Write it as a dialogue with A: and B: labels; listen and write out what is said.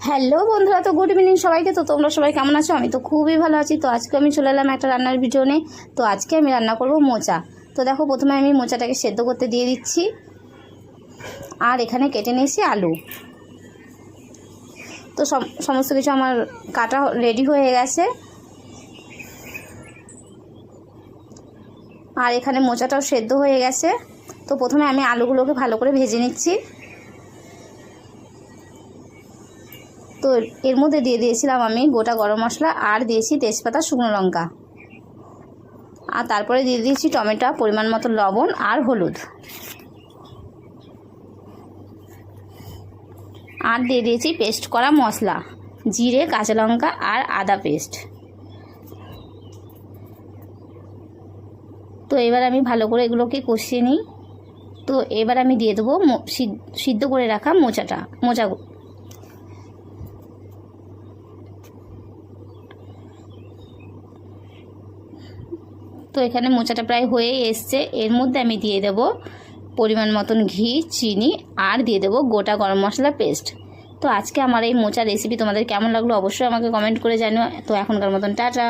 A: Hello বন্ধুরা, তো good evening সবাইকে। তো তোমরা সবাই কেমন আছো? আমি তো খুবই ভালো আছি। তো আজকে আমি চলে এলাম একটা রান্নার ভিডিও নিয়ে। তো আজকে আমি রান্না করব মোচা। তো দেখো, প্রথমে আমি মোচাটাকে সেদ্ধ করতে দিয়ে দিচ্ছি, আর এখানে কেটে নিয়েছি আলু। তো সমস্ত কিছু আমার কাটা রেডি হয়ে গেছে, আর এখানে মোচাটাও সেদ্ধ হয়ে গেছে। তো প্রথমে আমি আলুগুলোকে ভালো করে ভেজে নিচ্ছি। তো এর মধ্যে দিয়ে দিয়েছিলাম আমি গোটা গরম মশলা, আর দিয়েছি তেজপাতা, শুকনো লঙ্কা, আর তারপরে দিয়ে দিয়েছি টমেটো, পরিমাণ মতো লবণ আর হলুদ, আর দিয়ে দিয়েছি পেস্ট করা মশলা, জিরে, কাঁচা লঙ্কা আর আদা পেস্ট। তো এবার আমি ভালো করে এগুলোকে কষিয়ে নিই। তো এবার আমি দিয়ে দেবো সিদ্ধ করে রাখা মোচাগুলো। তো এখানে মোচাটা প্রায় হয়ে এসছে। এর মধ্যে আমি দিয়ে দেব পরিমাণ মতন ঘি, চিনি, আর দিয়ে দেব গোটা গরম মশলা পেস্ট। তো আজকে আমার এই মোচা রেসিপি তোমাদের কেমন লাগলো অবশ্যই আমাকে কমেন্ট করে জানিও। তো এখনকার মতন টাটা।